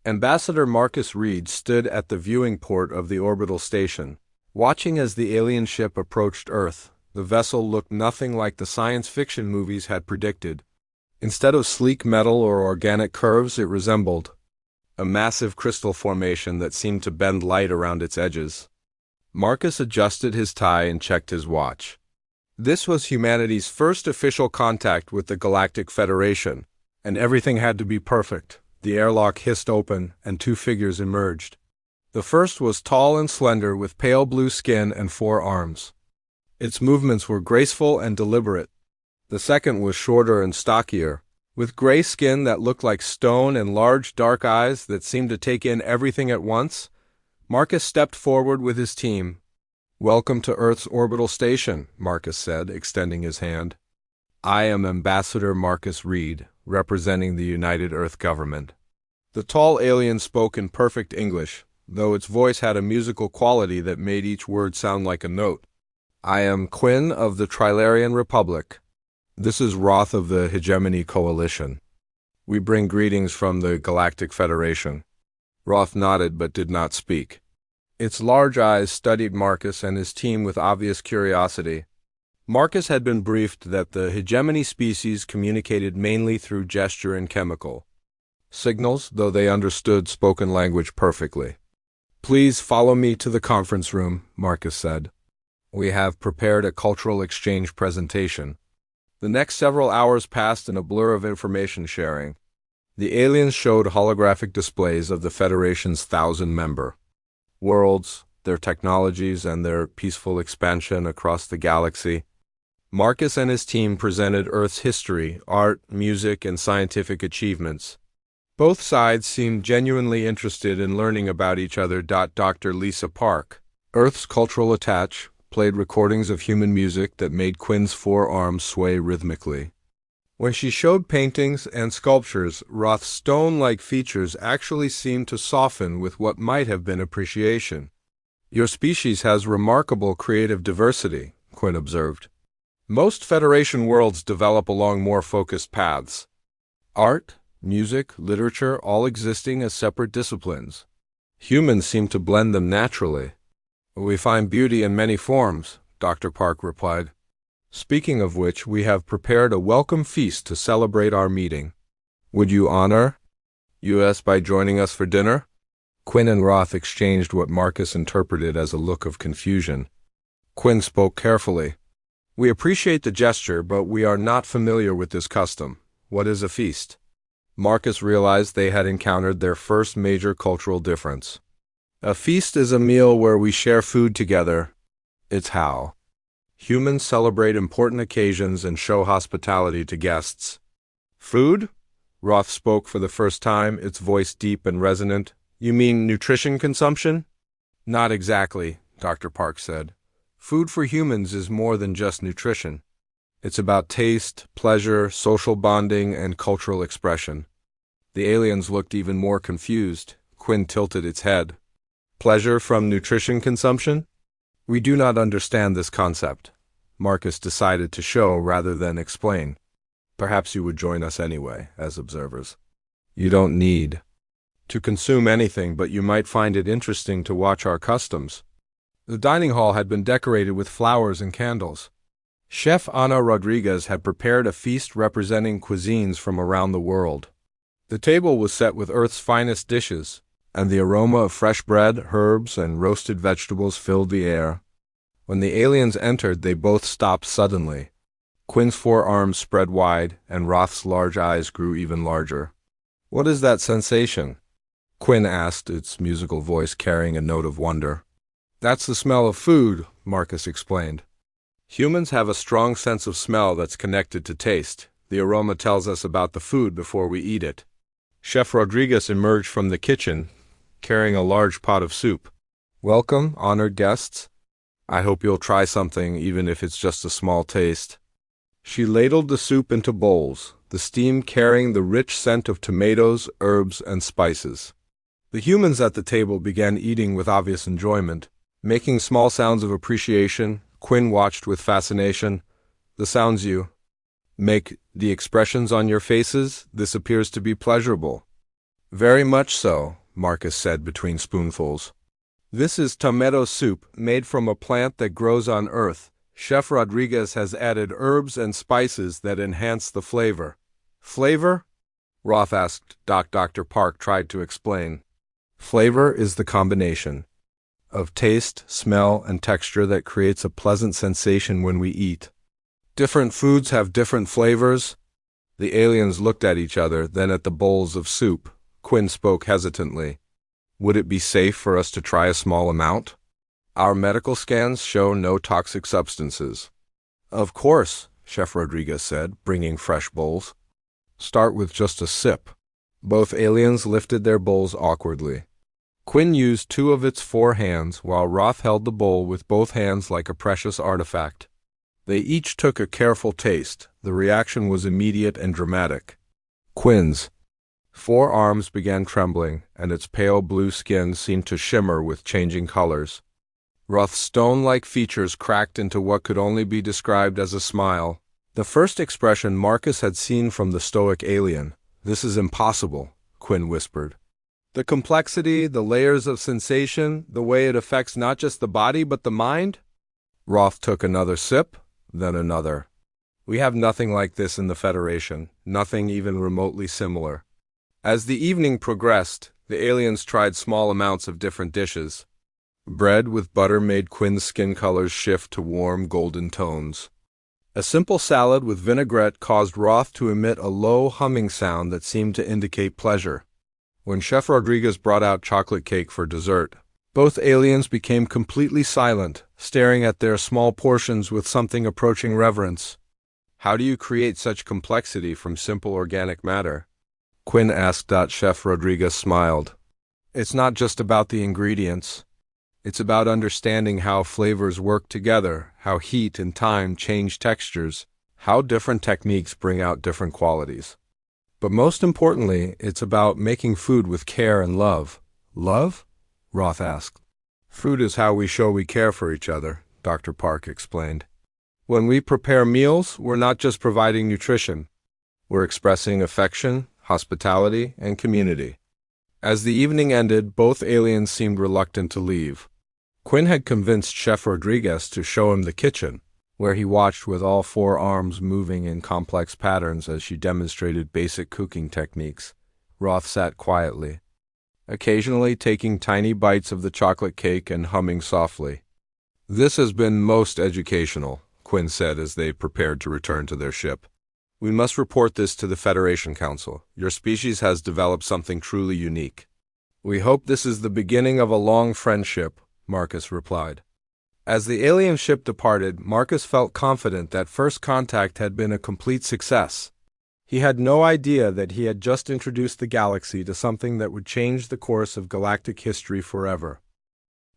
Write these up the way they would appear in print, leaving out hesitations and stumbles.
Ambassador Marcus Reed stood at the viewing port of the orbital station, watching as the alien ship approached Earth. The vessel looked nothing like the science fiction movies had predicted. Instead of sleek metal or organic curves, it resembled a massive crystal formation that seemed to bend light around its edges. Marcus adjusted his tie and checked his watch. This was humanity's first official contact with the Galactic Federation, and everything had to be perfect. The airlock hissed open, and two figures emerged. The first was tall and slender, with pale blue skin and 4 arms. Its movements were graceful and deliberate. The second was shorter and stockier, with gray skin that looked like stone and large dark eyes that seemed to take in everything at once. Marcus stepped forward with his team. "Welcome to Earth's orbital station," Marcus said, extending his hand. "I am Ambassador Marcus Reed, representing the United Earth government." The tall alien spoke in perfect English, though its voice had a musical quality that made each word sound like a note. "I am Quinn of the Trilarian Republic. This is Roth of the Hegemony Coalition. We bring greetings from the Galactic Federation." Roth nodded but did not speak. Its large eyes studied Marcus and his team with obvious curiosity. Marcus had been briefed that the hegemony species communicated mainly through gesture and chemical signals, though they understood spoken language perfectly. "Please follow me to the conference room," Marcus said. "We have prepared a cultural exchange presentation." The next several hours passed in a blur of information sharing. The aliens showed holographic displays of the Federation's 1,000-member worlds, their technologies, and their peaceful expansion across the galaxy. Marcus and his team presented Earth's history, art, music, and scientific achievements. Both sides seemed genuinely interested in learning about each other. Dr. Lisa Park, Earth's cultural attaché, played recordings of human music that made Quinn's 4 arms sway rhythmically. When she showed paintings and sculptures, Roth's stone-like features actually seemed to soften with what might have been appreciation. "Your species has remarkable creative diversity," Quinn observed. "Most Federation worlds develop along more focused paths. Art, music, literature, all existing as separate disciplines. Humans seem to blend them naturally." "We find beauty in many forms," Dr. Park replied. "Speaking of which, we have prepared a welcome feast to celebrate our meeting. Would you honor us by joining us for dinner?" Quinn and Roth exchanged what Marcus interpreted as a look of confusion. Quinn spoke carefully. "We appreciate the gesture, but we are not familiar with this custom. What is a feast?" Marcus realized they had encountered their first major cultural difference. "A feast is a meal where we share food together. It's how humans celebrate important occasions and show hospitality to guests." "Food?" Roth spoke for the first time, its voice deep and resonant. "You mean nutrition consumption?" "Not exactly," Dr. Park said. "Food for humans is more than just nutrition. It's about taste, pleasure, social bonding, and cultural expression." The aliens looked even more confused. Quinn tilted its head. "Pleasure from nutrition consumption? We do not understand this concept." Marcus decided to show rather than explain. "Perhaps you would join us anyway, as observers. You don't need to consume anything, but you might find it interesting to watch our customs." The dining hall had been decorated with flowers and candles. Chef Ana Rodriguez had prepared a feast representing cuisines from around the world. The table was set with Earth's finest dishes, and the aroma of fresh bread, herbs, and roasted vegetables filled the air. When the aliens entered, they both stopped suddenly. Quinn's 4 arms spread wide, and Roth's large eyes grew even larger. "What is that sensation?" Quinn asked, its musical voice carrying a note of wonder. "That's the smell of food," Marcus explained. "Humans have a strong sense of smell that's connected to taste. The aroma tells us about the food before we eat it." Chef Rodriguez emerged from the kitchen, carrying a large pot of soup. "Welcome, honored guests. I hope you'll try something, even if it's just a small taste." She ladled the soup into bowls, the steam carrying the rich scent of tomatoes, herbs, and spices. The humans at the table began eating with obvious enjoyment, making small sounds of appreciation. Quinn watched with fascination. "The sounds you make, the expressions on your faces, this appears to be pleasurable." Very much so, Marcus said between spoonfuls. This is tomato soup, made from a plant that grows on Earth. Chef Rodriguez has added herbs and spices that enhance the flavor. Flavor? Roth asked. Dr. Park tried to explain. Flavor is the combination of taste, smell, and texture that creates a pleasant sensation when we eat. Different foods have different flavors. The aliens looked at each other, then at the bowls of soup. Quinn spoke hesitantly. Would it be safe for us to try a small amount? Our medical scans show no toxic substances. Of course, Chef Rodriguez said, bringing fresh bowls. Start with just a sip. Both aliens lifted their bowls awkwardly. Quinn used 2 of its 4 hands, while Roth held the bowl with both hands like a precious artifact. They each took a careful taste. The reaction was immediate and dramatic. Quinn's 4 arms began trembling, and its pale blue skin seemed to shimmer with changing colors. Roth's stone-like features cracked into what could only be described as a smile. The first expression Marcus had seen from the stoic alien. This is impossible, Quinn whispered. The complexity, the layers of sensation, the way it affects not just the body but the mind? Roth took another sip, then another. We have nothing like this in the Federation, nothing even remotely similar. As the evening progressed, the aliens tried small amounts of different dishes. Bread with butter made Quinn's skin colors shift to warm golden tones. A simple salad with vinaigrette caused Roth to emit a low humming sound that seemed to indicate pleasure. When Chef Rodriguez brought out chocolate cake for dessert, both aliens became completely silent, staring at their small portions with something approaching reverence. How do you create such complexity from simple organic matter? Quinn asked. Chef Rodriguez smiled. It's not just about the ingredients. It's about understanding how flavors work together, how heat and time change textures, how different techniques bring out different qualities. But most importantly, it's about making food with care and love. Love? Roth asked. Food is how we show we care for each other, Dr. Park explained. When we prepare meals, we're not just providing nutrition. We're expressing affection, hospitality, and community. As the evening ended, both aliens seemed reluctant to leave. Quinn had convinced Chef Rodriguez to show him the kitchen, where he watched with all 4 arms moving in complex patterns as she demonstrated basic cooking techniques. Roth sat quietly, occasionally taking tiny bites of the chocolate cake and humming softly. This has been most educational, Quinn said as they prepared to return to their ship. We must report this to the Federation Council. Your species has developed something truly unique. We hope this is the beginning of a long friendship, Marcus replied. As the alien ship departed, Marcus felt confident that first contact had been a complete success. He had no idea that he had just introduced the galaxy to something that would change the course of galactic history forever.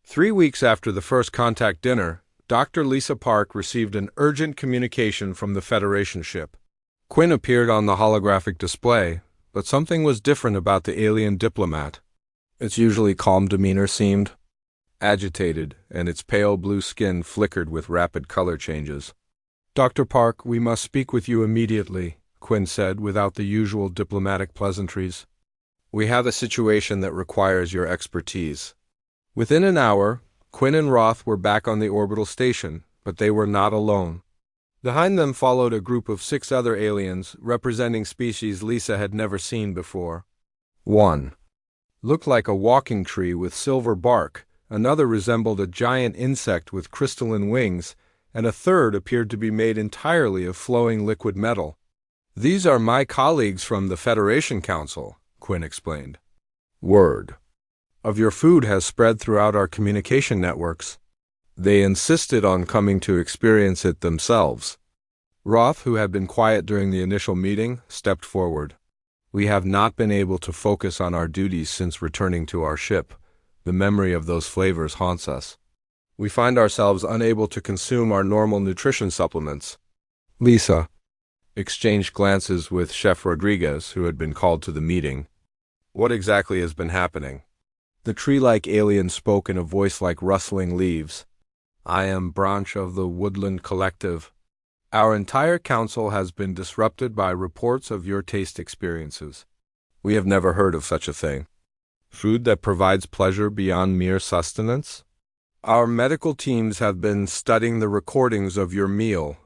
3 weeks after the first contact dinner, Dr. Lisa Park received an urgent communication from the Federation ship. Quinn appeared on the holographic display, but something was different about the alien diplomat. Its usually calm demeanor seemed agitated, and its pale blue skin flickered with rapid color changes. Dr. Park, we must speak with you immediately, Quinn said without the usual diplomatic pleasantries. We have a situation that requires your expertise. Within an hour, Quinn and Roth were back on the orbital station, but they were not alone. Behind them followed a group of 6 other aliens, representing species Lisa had never seen before. One looked like a walking tree with silver bark, another resembled a giant insect with crystalline wings, and a third appeared to be made entirely of flowing liquid metal. These are my colleagues from the Federation Council, Quinn explained. Word of your food has spread throughout our communication networks. They insisted on coming to experience it themselves. Roth, who had been quiet during the initial meeting, stepped forward. We have not been able to focus on our duties since returning to our ship. The memory of those flavors haunts us. We find ourselves unable to consume our normal nutrition supplements. Lisa exchanged glances with Chef Rodriguez, who had been called to the meeting. What exactly has been happening? The tree-like alien spoke in a voice like rustling leaves. I am branch of the Woodland Collective. Our entire council has been disrupted by reports of your taste experiences. We have never heard of such a thing. Food that provides pleasure beyond mere sustenance? Our medical teams have been studying the recordings of your meal,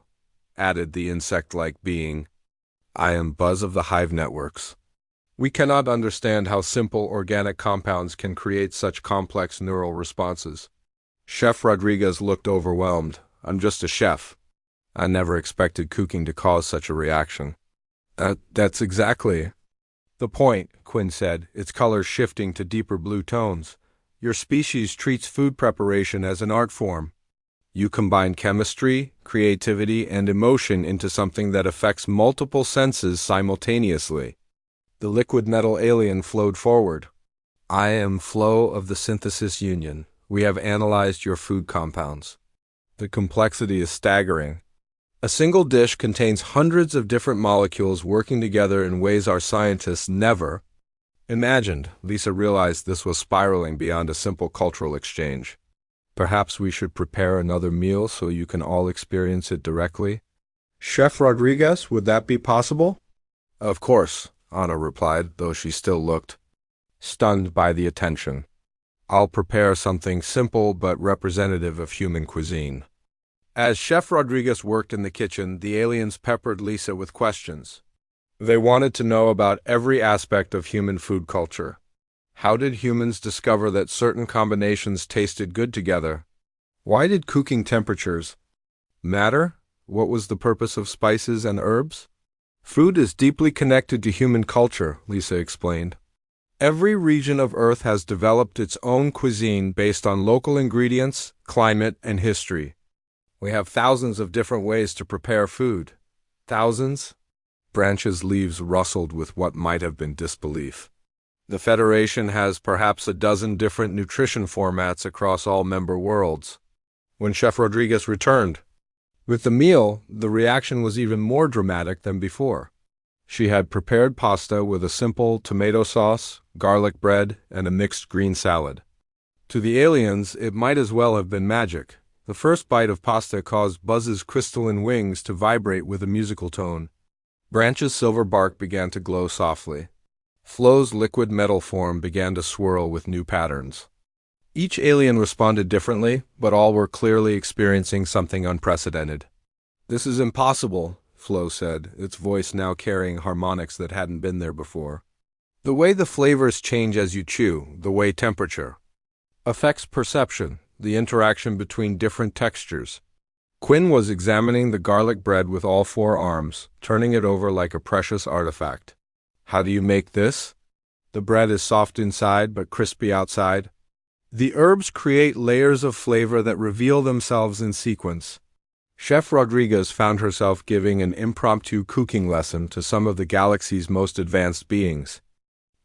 added the insect-like being. I am Buzz of the Hive Networks. We cannot understand how simple organic compounds can create such complex neural responses. Chef Rodriguez looked overwhelmed. I'm just a chef. I never expected cooking to cause such a reaction. That's exactly the point, Quinn said, its colors shifting to deeper blue tones. Your species treats food preparation as an art form. You combine chemistry, creativity, and emotion into something that affects multiple senses simultaneously. The liquid metal alien flowed forward. I am Flo of the Synthesis Union. We have analyzed your food compounds. The complexity is staggering. A single dish contains hundreds of different molecules working together in ways our scientists never imagined. Lisa realized this was spiraling beyond a simple cultural exchange. Perhaps we should prepare another meal so you can all experience it directly. Chef Rodriguez, would that be possible? Of course, Anna replied, though she still looked stunned by the attention. I'll prepare something simple but representative of human cuisine. As Chef Rodriguez worked in the kitchen, the aliens peppered Lisa with questions. They wanted to know about every aspect of human food culture. How did humans discover that certain combinations tasted good together? Why did cooking temperatures matter? What was the purpose of spices and herbs? Food is deeply connected to human culture, Lisa explained. Every region of Earth has developed its own cuisine based on local ingredients, climate, and history. We have thousands of different ways to prepare food. Thousands? Branch's leaves rustled with what might have been disbelief. The Federation has perhaps a dozen different nutrition formats across all member worlds. When Chef Rodriguez returned with the meal, the reaction was even more dramatic than before. She had prepared pasta with a simple tomato sauce, garlic bread, and a mixed green salad. To the aliens, it might as well have been magic. The first bite of pasta caused Buzz's crystalline wings to vibrate with a musical tone. Branch's silver bark began to glow softly. Flo's liquid metal form began to swirl with new patterns. Each alien responded differently, but all were clearly experiencing something unprecedented. This is impossible, Flo said, its voice now carrying harmonics that hadn't been there before. The way the flavors change as you chew, the way temperature affects perception, the interaction between different textures. Quinn was examining the garlic bread with all four arms, turning it over like a precious artifact. How do you make this? The bread is soft inside but crispy outside. The herbs create layers of flavor that reveal themselves in sequence. Chef Rodriguez found herself giving an impromptu cooking lesson to some of the galaxy's most advanced beings.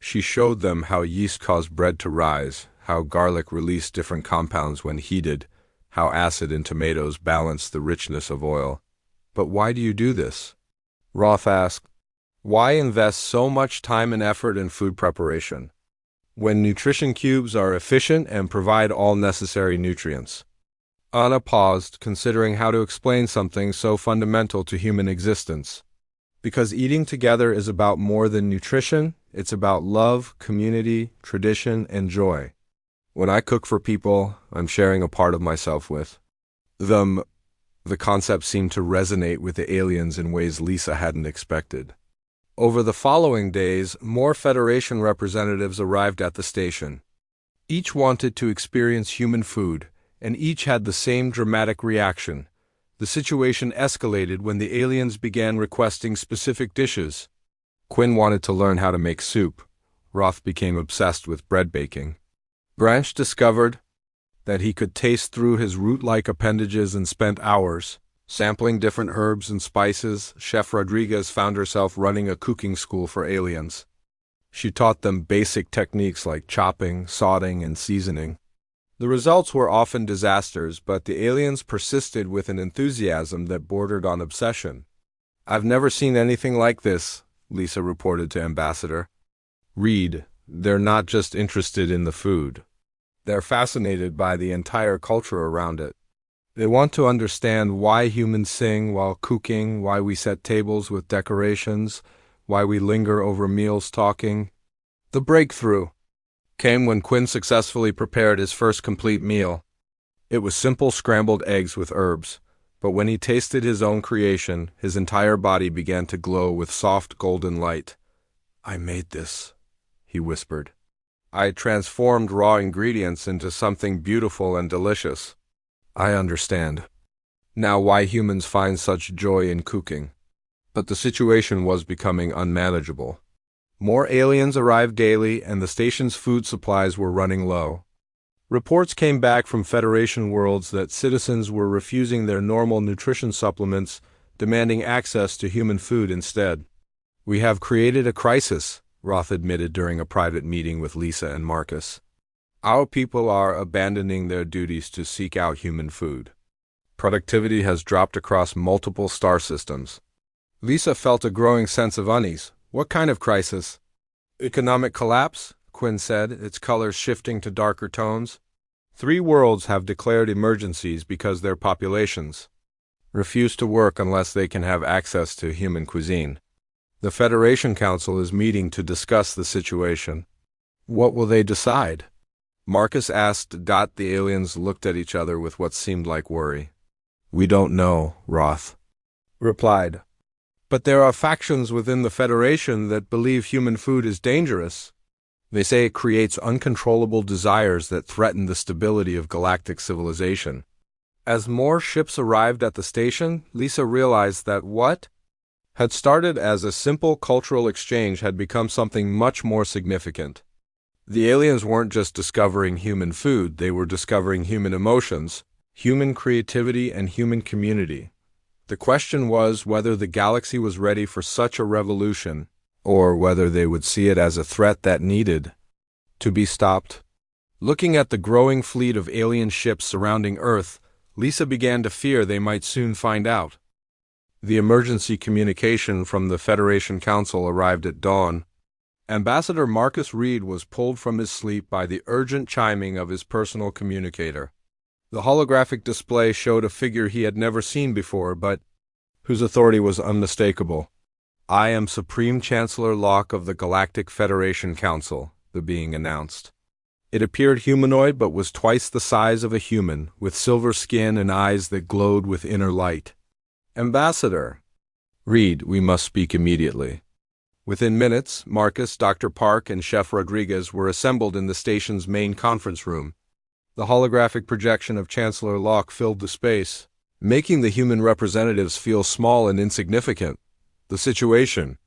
She showed them how yeast caused bread to rise, how garlic released different compounds when heated, how acid in tomatoes balanced the richness of oil. But why do you do this? Roth asked. Why invest so much time and effort in food preparation when nutrition cubes are efficient and provide all necessary nutrients? Anna paused, considering how to explain something so fundamental to human existence. Because eating together is about more than nutrition, it's about love, community, tradition, and joy. When I cook for people, I'm sharing a part of myself with them. The concept seemed to resonate with the aliens in ways Lisa hadn't expected. Over the following days, more Federation representatives arrived at the station. Each wanted to experience human food, and each had the same dramatic reaction. The situation escalated when the aliens began requesting specific dishes. Quinn wanted to learn how to make soup. Roth became obsessed with bread baking. Branch discovered that he could taste through his root-like appendages and spent hours sampling different herbs and spices. Chef Rodriguez found herself running a cooking school for aliens. She taught them basic techniques like chopping, sautéing, and seasoning. The results were often disasters, but the aliens persisted with an enthusiasm that bordered on obsession. I've never seen anything like this, Lisa reported to Ambassador Reed. They're not just interested in the food. They're fascinated by the entire culture around it. They want to understand why humans sing while cooking, why we set tables with decorations, why we linger over meals talking. The breakthrough came when Quinn successfully prepared his first complete meal. It was simple scrambled eggs with herbs, but when he tasted his own creation, his entire body began to glow with soft golden light. "I made this," he whispered. "I transformed raw ingredients into something beautiful and delicious. I understand now why humans find such joy in cooking." But the situation was becoming unmanageable. More aliens arrived daily, and the station's food supplies were running low. Reports came back from Federation worlds that citizens were refusing their normal nutrition supplements, demanding access to human food instead. "We have created a crisis," Roth admitted during a private meeting with Lisa and Marcus. "Our people are abandoning their duties to seek out human food. Productivity has dropped across multiple star systems." Lisa felt a growing sense of unease. "What kind of crisis?" "Economic collapse," Quinn said, its colors shifting to darker tones. "3 worlds have declared emergencies because their populations refuse to work unless they can have access to human cuisine. The Federation Council is meeting to discuss the situation." "What will they decide?" Marcus asked. The aliens looked at each other with what seemed like worry. "We don't know," Roth replied. "But there are factions within the Federation that believe human food is dangerous. They say it creates uncontrollable desires that threaten the stability of galactic civilization." As more ships arrived at the station, Lisa realized that what had started as a simple cultural exchange had become something much more significant. The aliens weren't just discovering human food, they were discovering human emotions, human creativity, and human community. The question was whether the galaxy was ready for such a revolution, or whether they would see it as a threat that needed to be stopped. Looking at the growing fleet of alien ships surrounding Earth, Lisa began to fear they might soon find out. The emergency communication from the Federation Council arrived at dawn. Ambassador Marcus Reed was pulled from his sleep by the urgent chiming of his personal communicator. The holographic display showed a figure he had never seen before, but whose authority was unmistakable. "I am Supreme Chancellor Locke of the Galactic Federation Council," the being announced. It appeared humanoid but was twice the size of a human, with silver skin and eyes that glowed with inner light. "Ambassador Reed, we must speak immediately." Within minutes, Marcus, Dr. Park, and Chef Rodriguez were assembled in the station's main conference room. The holographic projection of Chancellor Locke filled the space, making the human representatives feel small and insignificant. "The situation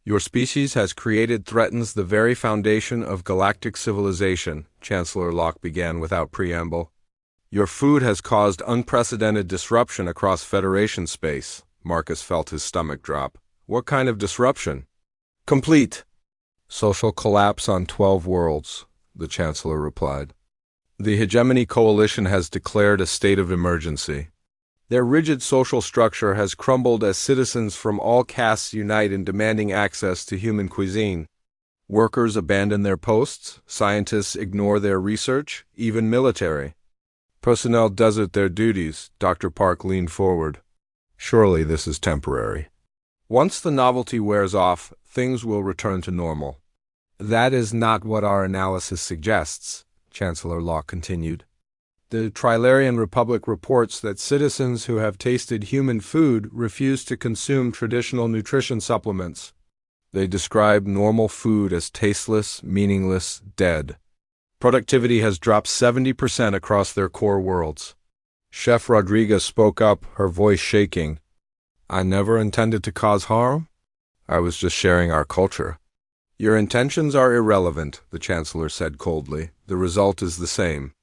your species has created threatens the very foundation of galactic civilization," Chancellor Locke began without preamble. "Your food has caused unprecedented disruption across Federation space." Marcus felt his stomach drop. "What kind of disruption?" "Complete social collapse on 12 worlds," the Chancellor replied. "The Hegemony Coalition has declared a state of emergency. Their rigid social structure has crumbled as citizens from all castes unite in demanding access to human cuisine. Workers abandon their posts, scientists ignore their research, even military personnel desert their duties." Dr. Park leaned forward. "Surely this is temporary. Once the novelty wears off, things will return to normal." "That is not what our analysis suggests," Chancellor Locke continued. "The Trilarian Republic reports that citizens who have tasted human food refuse to consume traditional nutrition supplements. They describe normal food as tasteless, meaningless, dead. Productivity has dropped 70% across their core worlds." Chef Rodriguez spoke up, her voice shaking. "I never intended to cause harm. I was just sharing our culture." "Your intentions are irrelevant," the Chancellor said coldly. "The result is the same.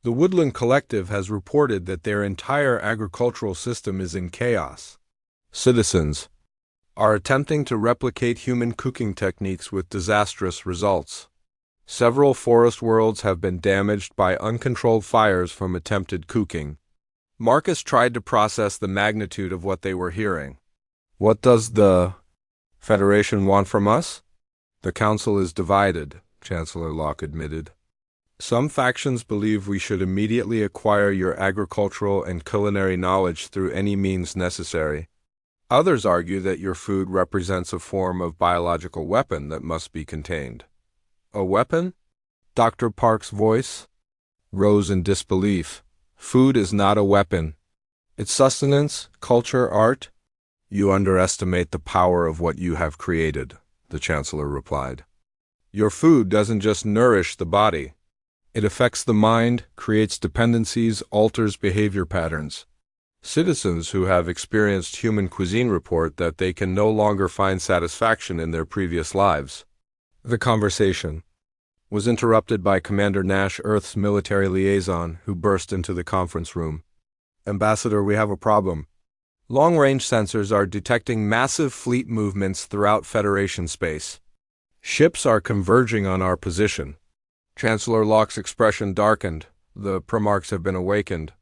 The Woodland Collective has reported that their entire agricultural system is in chaos. Citizens are attempting to replicate human cooking techniques with disastrous results. Several forest worlds have been damaged by uncontrolled fires from attempted cooking." Marcus tried to process the magnitude of what they were hearing. "What does the Federation want from us?" "The Council is divided," Chancellor Locke admitted. "Some factions believe we should immediately acquire your agricultural and culinary knowledge through any means necessary. Others argue that your food represents a form of biological weapon that must be contained." A weapon? Dr. Park's voice rose in disbelief. Food is not a weapon. It's sustenance, culture, art. You underestimate the power of what you have created, the Chancellor replied. Your food doesn't just nourish the body. It affects the mind, creates dependencies, alters behavior patterns. Citizens who have experienced human cuisine report that they can no longer find satisfaction in their previous lives. The conversation was interrupted by Commander Nash, Earth's military liaison, who burst into the conference room. Ambassador, we have a problem. Long-range sensors are detecting massive fleet movements throughout Federation space. Ships are converging on our position. Chancellor Locke's expression darkened. The Primarchs have been awakened.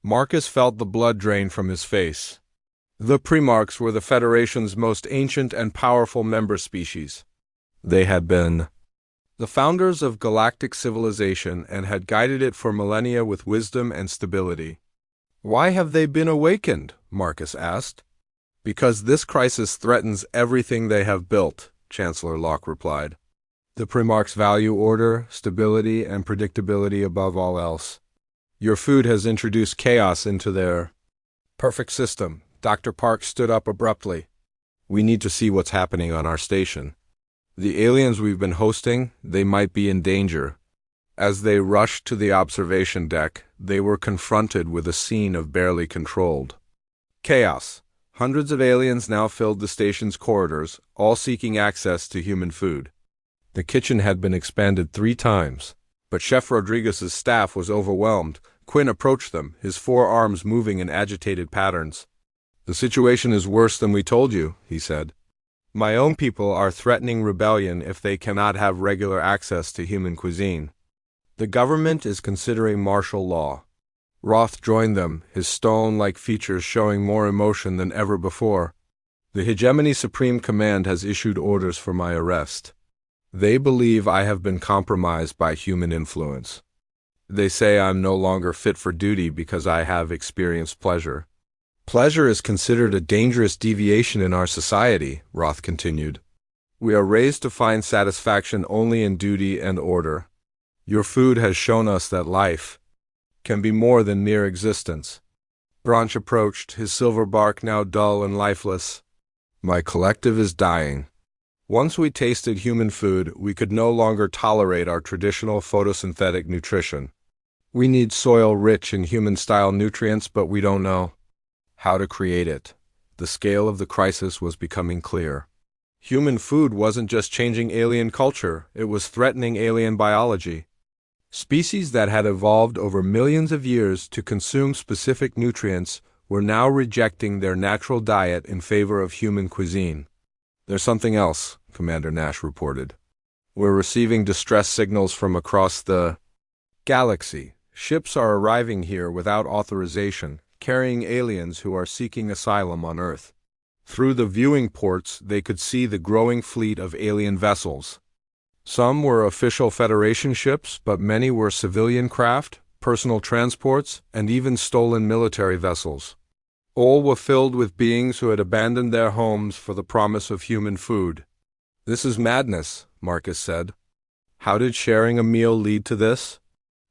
Marcus felt the blood drain from his face. The Primarchs were the Federation's most ancient and powerful member species. They had been the founders of galactic civilization and had guided it for millennia with wisdom and stability. Why have they been awakened? Marcus asked. Because this crisis threatens everything they have built, Chancellor Locke replied. The Primarchs value order, stability, and predictability above all else. Your food has introduced chaos into their perfect system. Dr. Park stood up abruptly. We need to see what's happening on our station. The aliens we've been hosting, they might be in danger. As they rushed to the observation deck, they were confronted with a scene of barely controlled chaos. Hundreds of aliens now filled the station's corridors, all seeking access to human food. The kitchen had been expanded 3 times, but Chef Rodriguez's staff was overwhelmed. Quinn approached them, his forearms moving in agitated patterns. The situation is worse than we told you, he said. My own people are threatening rebellion if they cannot have regular access to human cuisine. The government is considering martial law. Roth joined them, his stone-like features showing more emotion than ever before. The Hegemony Supreme Command has issued orders for my arrest. They believe I have been compromised by human influence. They say I'm no longer fit for duty because I have experienced pleasure. Pleasure is considered a dangerous deviation in our society, Roth continued. We are raised to find satisfaction only in duty and order. Your food has shown us that life can be more than mere existence. Branch approached, his silver bark now dull and lifeless. My collective is dying. Once we tasted human food, we could no longer tolerate our traditional photosynthetic nutrition. We need soil rich in human-style nutrients, but we don't know how to create it. The scale of the crisis was becoming clear. Human food wasn't just changing alien culture, it was threatening alien biology. Species that had evolved over millions of years to consume specific nutrients were now rejecting their natural diet in favor of human cuisine. There's something else, Commander Nash reported. We're receiving distress signals from across the galaxy. Ships are arriving here without authorization, carrying aliens who are seeking asylum on Earth. Through the viewing ports, they could see the growing fleet of alien vessels. Some were official Federation ships, but many were civilian craft, personal transports, and even stolen military vessels. All were filled with beings who had abandoned their homes for the promise of human food. This is madness, Marcus said. How did sharing a meal lead to this?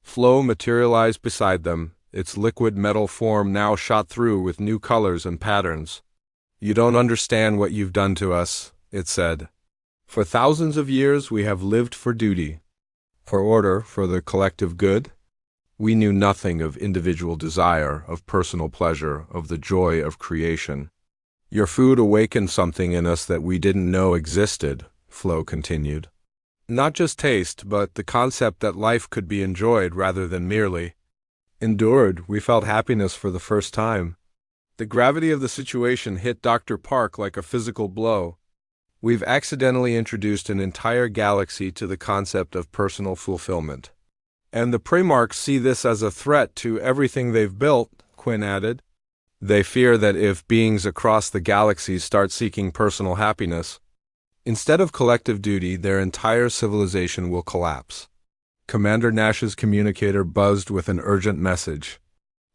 Flow materialized beside them, its liquid metal form now shot through with new colors and patterns. You don't understand what you've done to us, it said. For thousands of years we have lived for duty, for order, for the collective good. We knew nothing of individual desire, of personal pleasure, of the joy of creation. Your food awakened something in us that we didn't know existed, Flo continued. Not just taste, but the concept that life could be enjoyed rather than merely endured. We felt happiness for the first time. The gravity of the situation hit Dr. Park like a physical blow. We've accidentally introduced an entire galaxy to the concept of personal fulfillment. And the Primarchs see this as a threat to everything they've built, Quinn added. They fear that if beings across the galaxy start seeking personal happiness, instead of collective duty, their entire civilization will collapse. Commander Nash's communicator buzzed with an urgent message.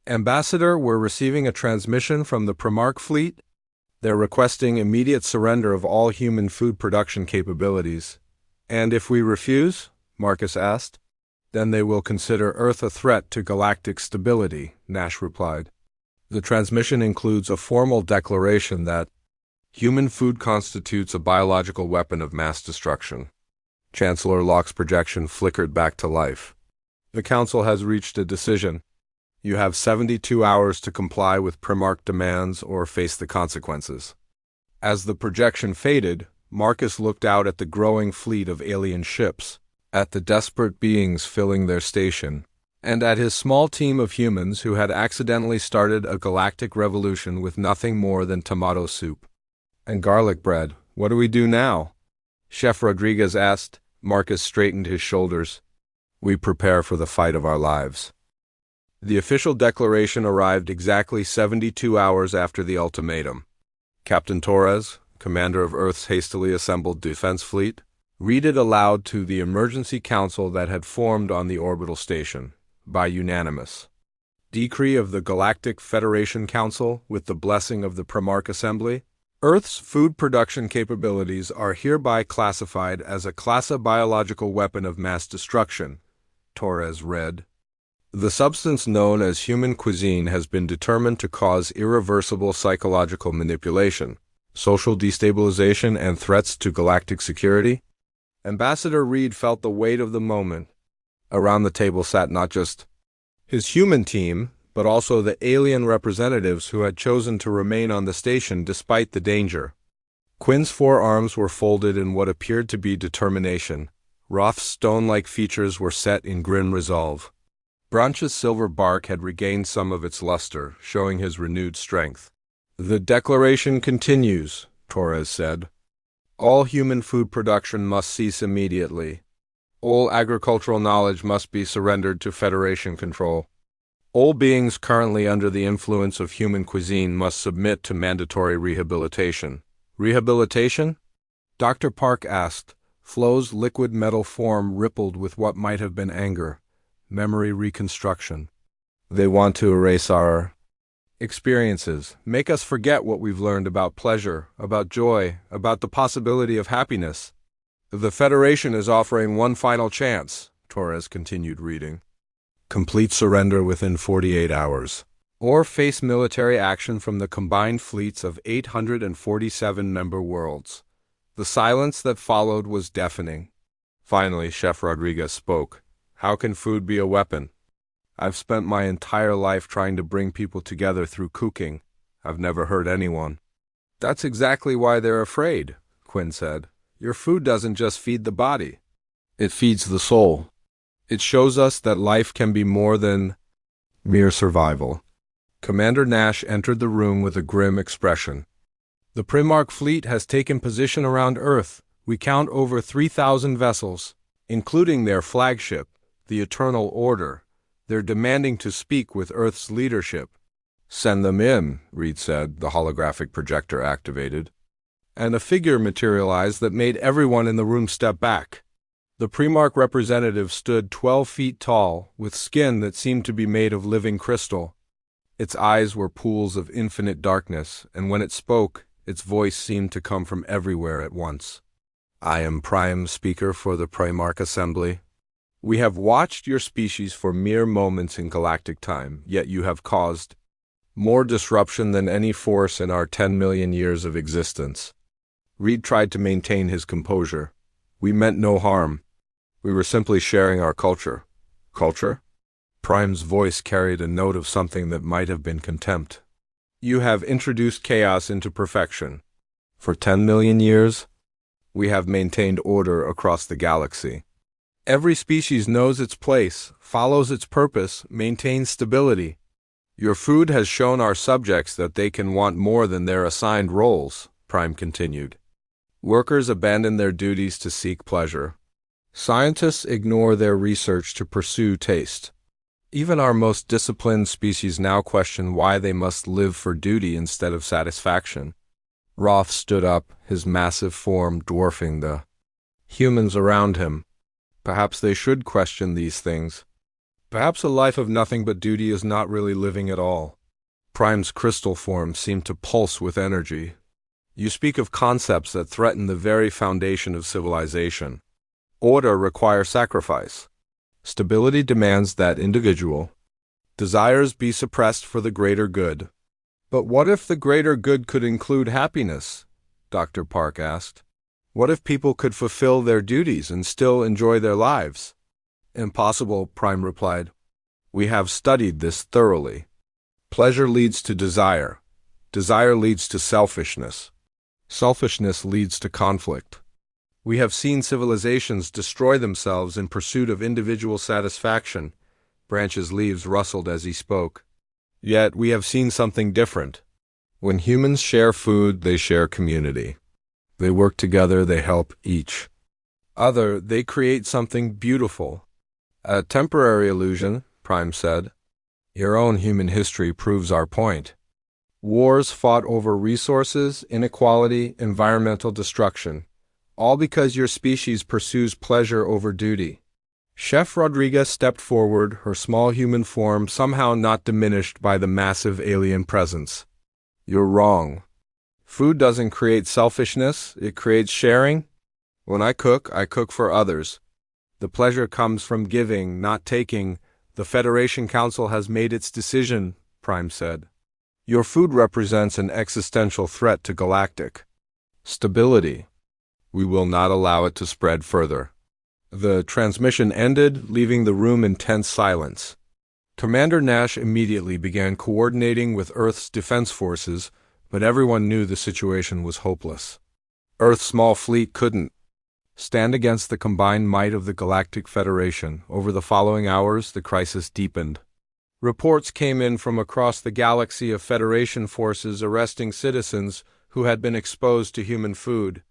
Ambassador, we're receiving a transmission from the Primarch fleet. They're requesting immediate surrender of all human food production capabilities. And if we refuse? Marcus asked. Then they will consider Earth a threat to galactic stability, Nash replied. The transmission includes a formal declaration that human food constitutes a biological weapon of mass destruction. Chancellor Locke's projection flickered back to life. The Council has reached a decision. You have 72 hours to comply with Primarch demands or face the consequences. As the projection faded, Marcus looked out at the growing fleet of alien ships, at the desperate beings filling their station, and at his small team of humans who had accidentally started a galactic revolution with nothing more than tomato soup and garlic bread. What do we do now? Chef Rodriguez asked. Marcus straightened his shoulders. We prepare for the fight of our lives. The official declaration arrived exactly 72 hours after the ultimatum. Captain Torres, commander of Earth's hastily assembled defense fleet, read it aloud to the emergency council that had formed on the orbital station, by unanimous decree of the Galactic Federation Council with the blessing of the Primarch Assembly. Earth's food production capabilities are hereby classified as a class of biological weapon of mass destruction, Torres read. The substance known as human cuisine has been determined to cause irreversible psychological manipulation, social destabilization, and threats to galactic security. Ambassador Reed felt the weight of the moment. Around the table sat not just his human team, but also the alien representatives who had chosen to remain on the station despite the danger. Quinn's forearms were folded in what appeared to be determination. Roth's stone-like features were set in grim resolve. Branch's silver bark had regained some of its luster, showing his renewed strength. The declaration continues, Torres said. All human food production must cease immediately. All agricultural knowledge must be surrendered to Federation control. All beings currently under the influence of human cuisine must submit to mandatory rehabilitation. Rehabilitation? Dr. Park asked. Flo's liquid metal form rippled with what might have been anger. Memory reconstruction. They want to erase our experiences, make us forget what we've learned about pleasure, about joy, about the possibility of happiness. The Federation is offering one final chance, Torres continued reading. Complete surrender within 48 hours, or face military action from the combined fleets of 847 member worlds. The silence that followed was deafening. Finally, Chef Rodriguez spoke. How can food be a weapon? I've spent my entire life trying to bring people together through cooking. I've never hurt anyone. That's exactly why they're afraid, Quinn said. Your food doesn't just feed the body. It feeds the soul. It shows us that life can be more than mere survival. Commander Nash entered the room with a grim expression. The Primarch fleet has taken position around Earth. We count over 3,000 vessels, including their flagship, the Eternal Order. They're demanding to speak with Earth's leadership. Send them in, Reed said, the holographic projector activated. And a figure materialized that made everyone in the room step back. The Primarch representative stood 12 feet tall, with skin that seemed to be made of living crystal. Its eyes were pools of infinite darkness, and when it spoke, its voice seemed to come from everywhere at once. I am Prime Speaker for the Primarch Assembly. We have watched your species for mere moments in galactic time, yet you have caused more disruption than any force in our 10 million years of existence. Reed tried to maintain his composure. We meant no harm. We were simply sharing our culture. Culture? Prime's voice carried a note of something that might have been contempt. You have introduced chaos into perfection. For 10 million years, we have maintained order across the galaxy. Every species knows its place, follows its purpose, maintains stability. Your food has shown our subjects that they can want more than their assigned roles, Prime continued. Workers abandon their duties to seek pleasure. Scientists ignore their research to pursue taste. Even our most disciplined species now question why they must live for duty instead of satisfaction. Roth stood up, his massive form dwarfing the humans around him. Perhaps they should question these things. Perhaps a life of nothing but duty is not really living at all. Prime's crystal form seemed to pulse with energy. You speak of concepts that threaten the very foundation of civilization. Order requires sacrifice. Stability demands that individual desires be suppressed for the greater good. But what if the greater good could include happiness? Dr. Park asked. What if people could fulfill their duties and still enjoy their lives? Impossible, Prime replied. We have studied this thoroughly. Pleasure leads to desire. Desire leads to selfishness. Selfishness leads to conflict. We have seen civilizations destroy themselves in pursuit of individual satisfaction. Branch's leaves rustled as he spoke. Yet we have seen something different. When humans share food, they share community. They work together, they help each other, they create something beautiful. A temporary illusion, Prime said. Your own human history proves our point. Wars fought over resources, inequality, environmental destruction, all because your species pursues pleasure over duty. Chef Rodriguez stepped forward, her small human form somehow not diminished by the massive alien presence. You're wrong. Food doesn't create selfishness, it creates sharing. When I cook for others. The pleasure comes from giving, not taking. The Federation Council has made its decision, Prime said. Your food represents an existential threat to Galactic stability. We will not allow it to spread further. The transmission ended, leaving the room in tense silence. Commander Nash immediately began coordinating with Earth's defense forces, but everyone knew the situation was hopeless. Earth's small fleet couldn't stand against the combined might of the Galactic Federation. Over the following hours, the crisis deepened. Reports came in from across the galaxy of Federation forces arresting citizens who had been exposed to human food.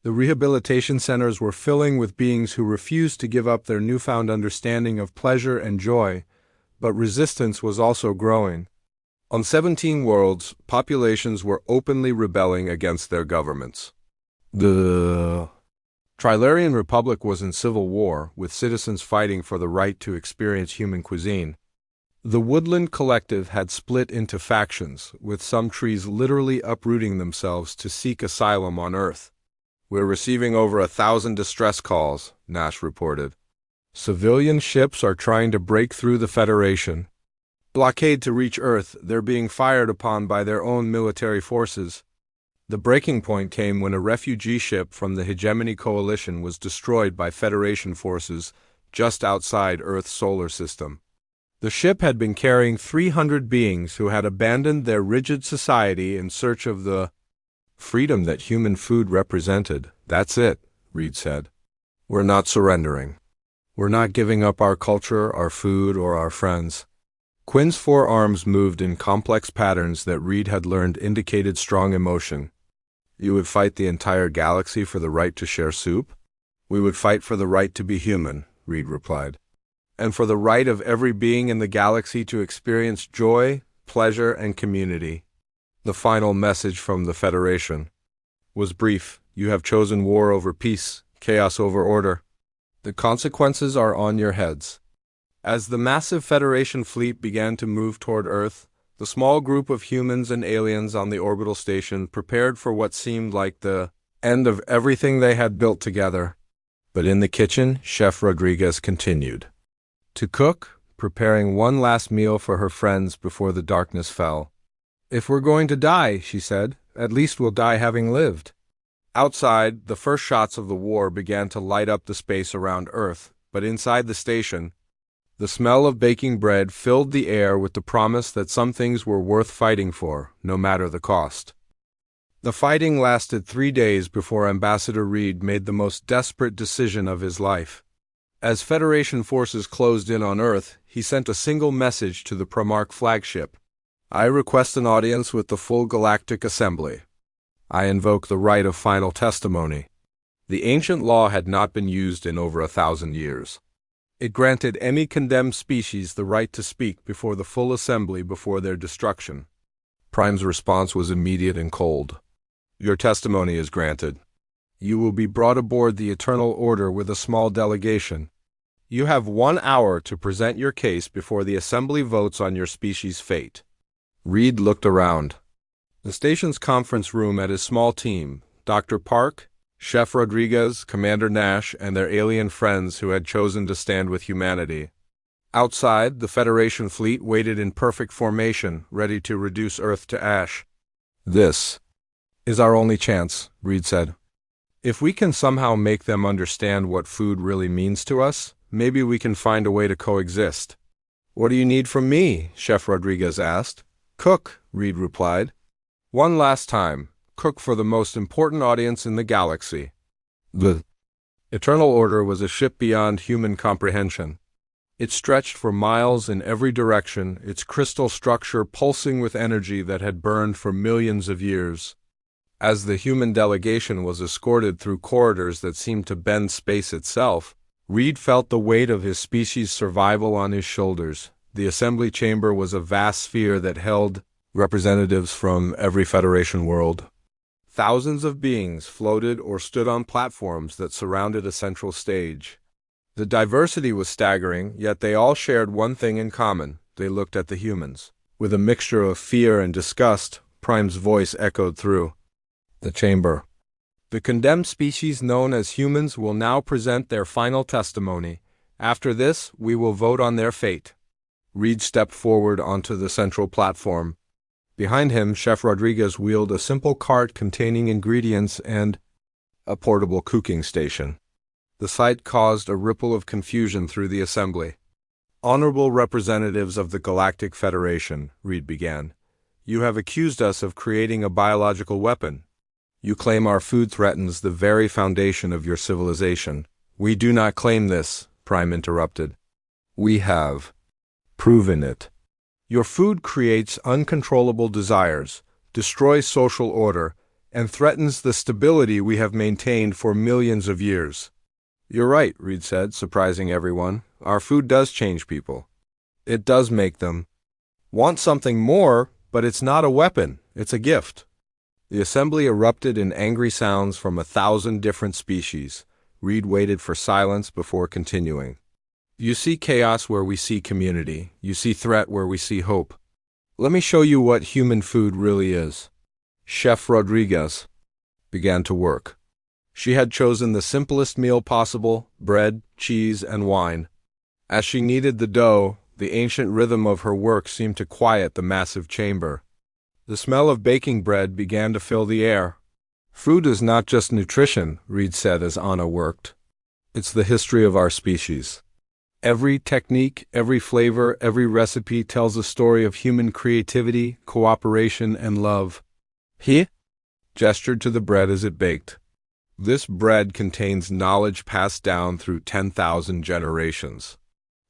The rehabilitation centers were filling with beings who refused to give up their newfound understanding of pleasure and joy, but resistance was also growing. On 17 worlds, populations were openly rebelling against their governments. The Trilarian Republic was in civil war, with citizens fighting for the right to experience human cuisine. The Woodland Collective had split into factions, with some trees literally uprooting themselves to seek asylum on Earth. We're receiving over 1,000 distress calls, Nash reported. Civilian ships are trying to break through the Federation. Blockade to reach Earth, they're being fired upon by their own military forces. The breaking point came when a refugee ship from the Hegemony Coalition was destroyed by Federation forces just outside Earth's solar system. The ship had been carrying 300 beings who had abandoned their rigid society in search of the freedom that human food represented. That's it, Reed said. We're not surrendering. We're not giving up our culture, our food, or our friends. Quinn's forearms moved in complex patterns that Reed had learned indicated strong emotion. You would fight the entire galaxy for the right to share soup? We would fight for the right to be human, Reed replied. And for the right of every being in the galaxy to experience joy, pleasure, and community. The final message from the Federation was brief. You have chosen war over peace, chaos over order. The consequences are on your heads. As the massive Federation fleet began to move toward Earth, the small group of humans and aliens on the orbital station prepared for what seemed like the end of everything they had built together. But in the kitchen, Chef Rodriguez continued to cook, preparing one last meal for her friends before the darkness fell. If we're going to die, she said, at least we'll die having lived. Outside, the first shots of the war began to light up the space around Earth, but inside the station, the smell of baking bread filled the air with the promise that some things were worth fighting for, no matter the cost. The fighting lasted 3 days before Ambassador Reed made the most desperate decision of his life. As Federation forces closed in on Earth, he sent a single message to the Primarch flagship. I request an audience with the full Galactic Assembly. I invoke the right of final testimony. The ancient law had not been used in over 1,000 years. It granted any condemned species the right to speak before the full assembly before their destruction. Prime's response was immediate and cold. Your testimony is granted. You will be brought aboard the Eternal Order with a small delegation. You have 1 hour to present your case before the assembly votes on your species' fate. Reed looked around. The station's conference room had his small team, Dr. Park, Chef Rodriguez, Commander Nash, and their alien friends who had chosen to stand with humanity. Outside, the Federation fleet waited in perfect formation, ready to reduce Earth to ash. "This is our only chance," Reed said. "If we can somehow make them understand what food really means to us, maybe we can find a way to coexist." "What do you need from me?" Chef Rodriguez asked. "Cook," Reed replied. "One last time, cook for the most important audience in the galaxy." The Eternal Order was a ship beyond human comprehension. It stretched for miles in every direction, its crystal structure pulsing with energy that had burned for millions of years. As the human delegation was escorted through corridors that seemed to bend space itself, Reed felt the weight of his species' survival on his shoulders. The assembly chamber was a vast sphere that held representatives from every Federation world. Thousands of beings floated or stood on platforms that surrounded a central stage. The diversity was staggering, yet they all shared one thing in common. They looked at the humans. With a mixture of fear and disgust, Prime's voice echoed through the chamber. "The condemned species known as humans will now present their final testimony. After this, we will vote on their fate." Reed stepped forward onto the central platform. Behind him, Chef Rodriguez wheeled a simple cart containing ingredients and a portable cooking station. The sight caused a ripple of confusion through the assembly. "Honorable representatives of the Galactic Federation," Reed began, "you have accused us of creating a biological weapon. You claim our food threatens the very foundation of your civilization." "We do not claim this," Prime interrupted. "We have proven it. Your food creates uncontrollable desires, destroys social order, and threatens the stability we have maintained for millions of years." "You're right," Reed said, surprising everyone. "Our food does change people. It does make them want something more, but it's not a weapon, it's a gift." The assembly erupted in angry sounds from 1,000 different species. Reed waited for silence before continuing. "You see chaos where we see community. You see threat where we see hope. Let me show you what human food really is." Chef Rodriguez began to work. She had chosen the simplest meal possible: bread, cheese, and wine. As she kneaded the dough, the ancient rhythm of her work seemed to quiet the massive chamber. The smell of baking bread began to fill the air. "Food is not just nutrition," Reed said as Anna worked. "It's the history of our species. Every technique, every flavor, every recipe tells a story of human creativity, cooperation, and love." He gestured to the bread as it baked. "This bread contains knowledge passed down through 10,000 generations.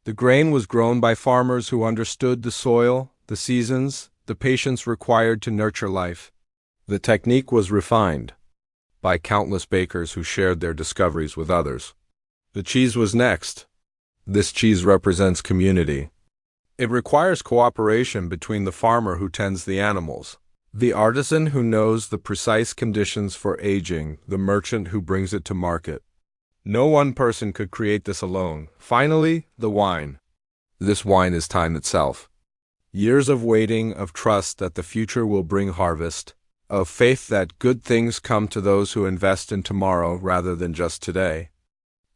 The grain was grown by farmers who understood the soil, the seasons, the patience required to nurture life. The technique was refined by countless bakers who shared their discoveries with others. The cheese was next. This cheese represents community. It requires cooperation between the farmer who tends the animals, the artisan who knows the precise conditions for aging, the merchant who brings it to market. No one person could create this alone. Finally, the wine. This wine is time itself. Years of waiting, of trust that the future will bring harvest, of faith that good things come to those who invest in tomorrow rather than just today."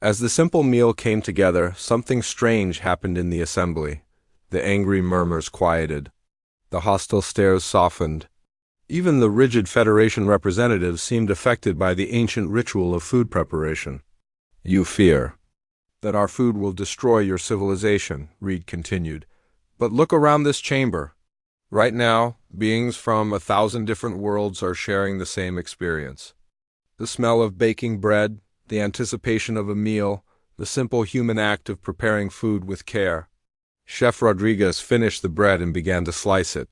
As the simple meal came together, something strange happened in the assembly. The angry murmurs quieted. The hostile stares softened. Even the rigid Federation representatives seemed affected by the ancient ritual of food preparation. "You fear that our food will destroy your civilization," Reed continued. "But look around this chamber. Right now, beings from 1,000 different worlds are sharing the same experience. The smell of baking bread, the anticipation of a meal, the simple human act of preparing food with care." Chef Rodriguez finished the bread and began to slice it.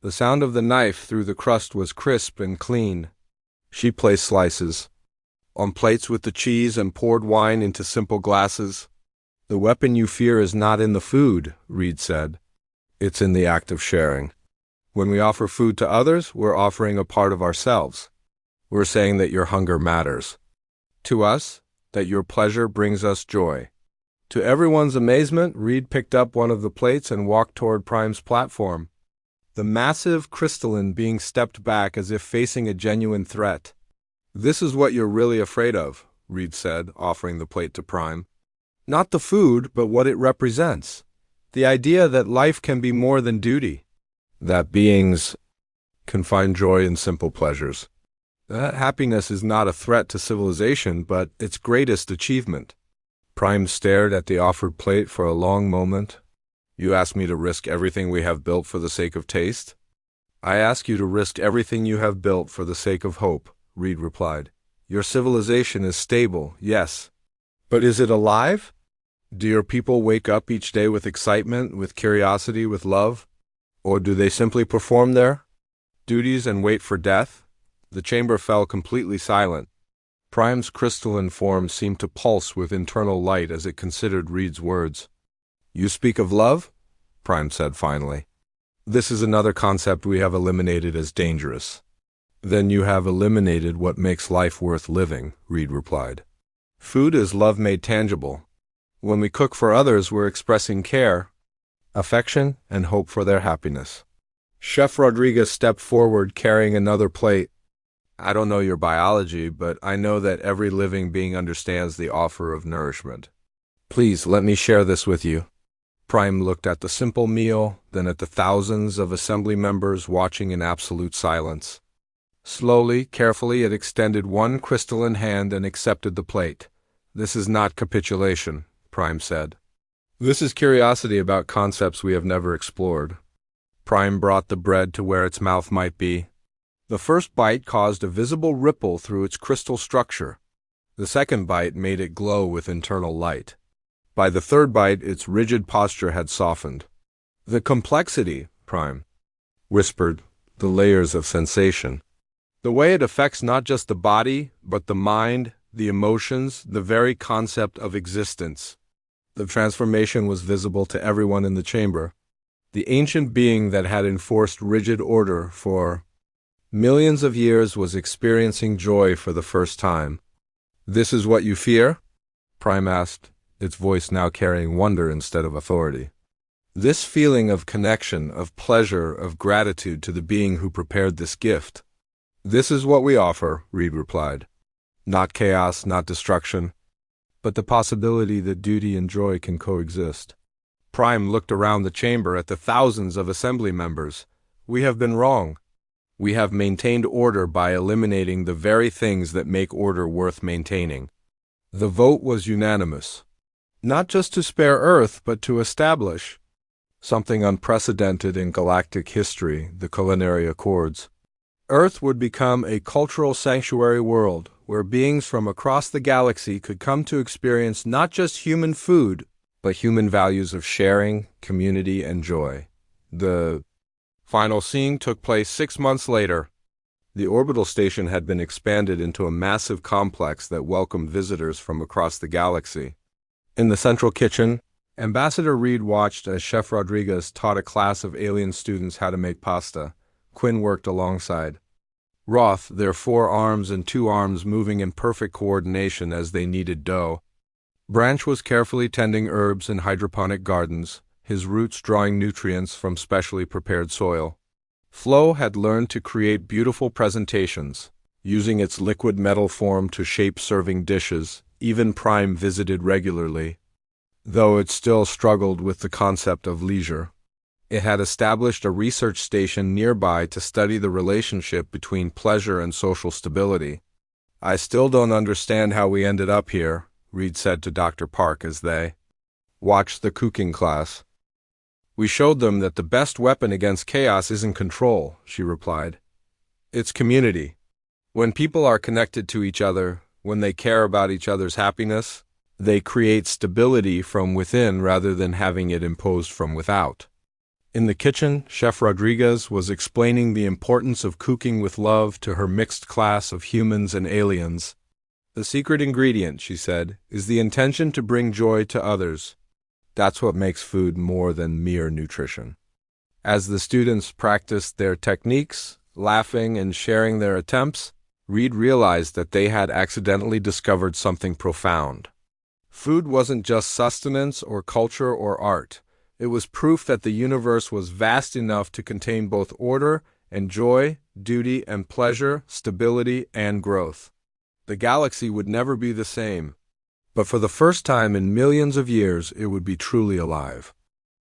The sound of the knife through the crust was crisp and clean. She placed slices on plates with the cheese and poured wine into simple glasses. "The weapon you fear is not in the food," Reed said. "It's in the act of sharing. When we offer food to others, we're offering a part of ourselves. We're saying that your hunger matters to us, that your pleasure brings us joy." To everyone's amazement, Reed picked up one of the plates and walked toward Prime's platform. The massive crystalline being stepped back as if facing a genuine threat. This is what you're really afraid of, Reed said, offering the plate to Prime. Not the food, but what it represents. The idea that life can be more than duty. That beings can find joy in simple pleasures. That happiness is not a threat to civilization, but its greatest achievement. Prime stared at the offered plate for a long moment. You ask me to risk everything we have built for the sake of taste? I ask you to risk everything you have built for the sake of hope, Reed replied. Your civilization is stable, yes. But is it alive? Do your people wake up each day with excitement, with curiosity, with love? Or do they simply perform their duties and wait for death? The chamber fell completely silent. Prime's crystalline form seemed to pulse with internal light as it considered Reed's words. You speak of love? Prime said finally. This is another concept we have eliminated as dangerous. Then you have eliminated what makes life worth living, Reed replied. Food is love made tangible. When we cook for others, we're expressing care, affection, and hope for their happiness. Chef Rodriguez stepped forward carrying another plate. I don't know your biology, but I know that every living being understands the offer of nourishment. Please, let me share this with you. Prime looked at the simple meal, then at the thousands of assembly members watching in absolute silence. Slowly, carefully, it extended one crystalline hand and accepted the plate. This is not capitulation, Prime said. This is curiosity about concepts we have never explored. Prime brought the bread to where its mouth might be. The first bite caused a visible ripple through its crystal structure. The second bite made it glow with internal light. By the third bite, its rigid posture had softened. The complexity, Prime whispered, the layers of sensation. The way it affects not just the body, but the mind, the emotions, the very concept of existence. The transformation was visible to everyone in the chamber. The ancient being that had enforced rigid order for millions of years was experiencing joy for the first time. This is what you fear? Prime asked, its voice now carrying wonder instead of authority. This feeling of connection, of pleasure, of gratitude to the being who prepared this gift. This is what we offer, Reed replied. Not chaos, not destruction, but the possibility that duty and joy can coexist. Prime looked around the chamber at the thousands of assembly members. We have been wrong. We have maintained order by eliminating the very things that make order worth maintaining. The vote was unanimous. Not just to spare Earth, but to establish something unprecedented in galactic history, the Culinary Accords. Earth would become a cultural sanctuary world where beings from across the galaxy could come to experience not just human food, but human values of sharing, community, and joy. The final scene took place 6 months later. The orbital station had been expanded into a massive complex that welcomed visitors from across the galaxy. In the central kitchen, Ambassador Reed watched as Chef Rodriguez taught a class of alien students how to make pasta. Quinn worked alongside. Roth, their 4 arms and 2 arms moving in perfect coordination as they kneaded dough. Branch was carefully tending herbs in hydroponic gardens, his roots drawing nutrients from specially prepared soil. Flo had learned to create beautiful presentations, using its liquid metal form to shape serving dishes. Even Prime visited regularly, though it still struggled with the concept of leisure. It had established a research station nearby to study the relationship between pleasure and social stability. I still don't understand how we ended up here, Reed said to Dr. Park as they watched the cooking class. We showed them that the best weapon against chaos isn't control, she replied. It's community. When people are connected to each other, when they care about each other's happiness, they create stability from within rather than having it imposed from without. In the kitchen, Chef Rodriguez was explaining the importance of cooking with love to her mixed class of humans and aliens. The secret ingredient, she said, is the intention to bring joy to others. That's what makes food more than mere nutrition. As the students practiced their techniques, laughing and sharing their attempts, Reed realized that they had accidentally discovered something profound. Food wasn't just sustenance or culture or art. It was proof that the universe was vast enough to contain both order and joy, duty and pleasure, stability and growth. The galaxy would never be the same. But for the first time in millions of years, it would be truly alive.